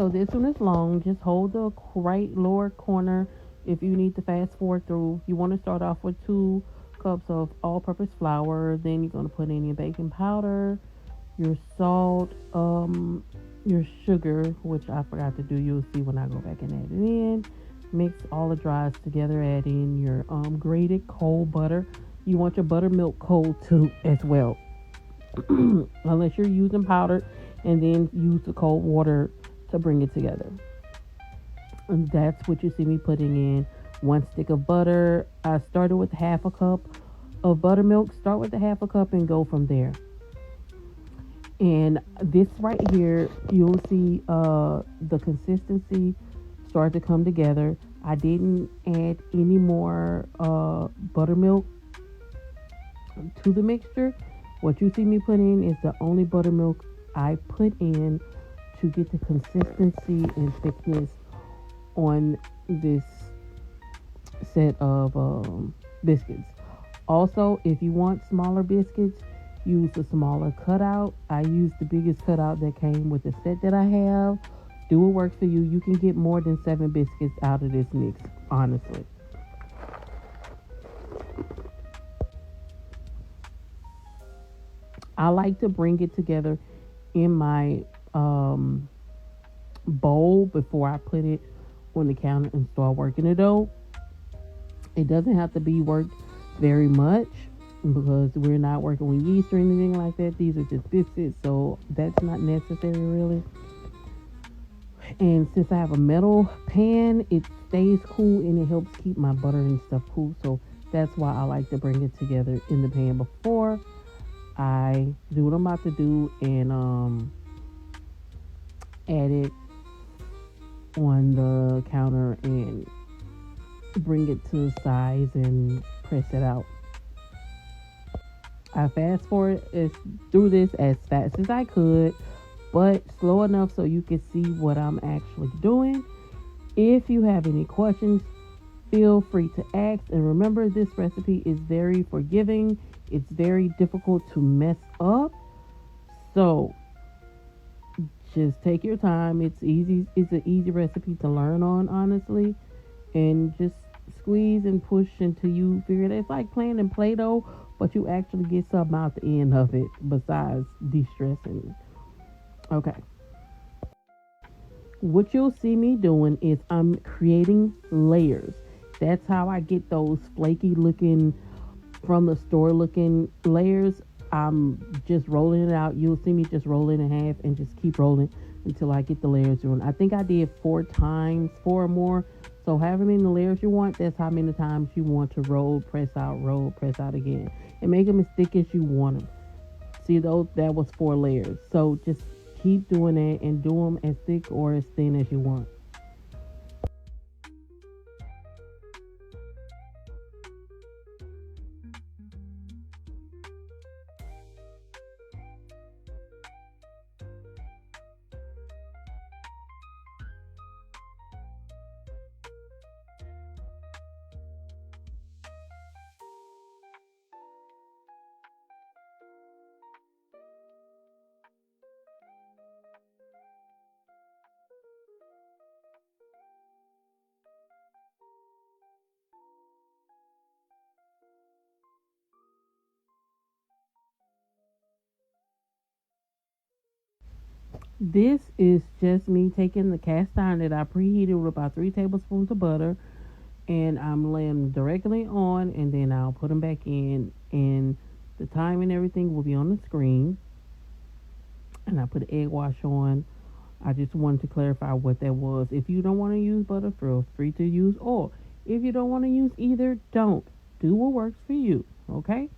So this one is long. Just hold the right lower corner if you need to fast forward through. You want to start off with 2 cups of all-purpose flour. Then you're going to put in your baking powder, your salt, your sugar, which I forgot to do. You'll see when I go back and add it in. Mix all the dries together. Add in your grated cold butter. You want your buttermilk cold too as well, unless you're using powdered, and then use the cold water to bring it together. And that's what you see me putting in. 1 stick of butter. I started with half a cup of buttermilk. Start with the half a cup and go from there. And this right here, you'll see the consistency start to come together. I didn't add any more buttermilk to the mixture. What you see me put in is the only buttermilk I put in to get the consistency and thickness on this set of biscuits. Also, if you want smaller biscuits, use a smaller cutout. I used the biggest cutout that came with the set that I have. Do what works for you. You can get more than 7 biscuits out of this mix, honestly. I like to bring it together in my bowl before I put it on the counter and start working the dough. It doesn't have to be worked very much because we're not working with yeast or anything like that. These are just biscuits, so that's not necessary really. And since I have a metal pan, it stays cool and it helps keep my butter and stuff cool. So that's why I like to bring it together in the pan before I do what I'm about to do and add it on the counter and bring it to the size and press it out. I fast forward through this as fast as I could, but slow enough so you can see what I'm actually doing. If you have any questions, feel free to ask. And remember, this recipe is very forgiving. It's very difficult to mess up. So just take your time. It's easy. It's an easy recipe to learn on, honestly. And just squeeze and push until you figure it. It's like playing in Play-Doh, but you actually get something out the end of it besides de-stressing. Okay. What you'll see me doing is I'm creating layers. That's how I get those flaky looking, from the store looking layers. I'm just rolling it out. You'll see me just roll it in half and just keep rolling until I get the layers on. I think I did 4 times, 4 or more. So however many layers you want, that's how many times you want to roll, press out, roll, press out again. And make them as thick as you want them. See, those, that was 4 layers. So just keep doing that and do them as thick or as thin as you want. This is just me taking the cast iron that I preheated with about 3 tablespoons of butter, and I'm laying them directly on, and then I'll put them back in, and the time and everything will be on the screen. And I put egg wash on. I just wanted to clarify what that was. If you don't want to use butter, feel free to use oil. If you don't want to use either, don't. Do what works for you, okay?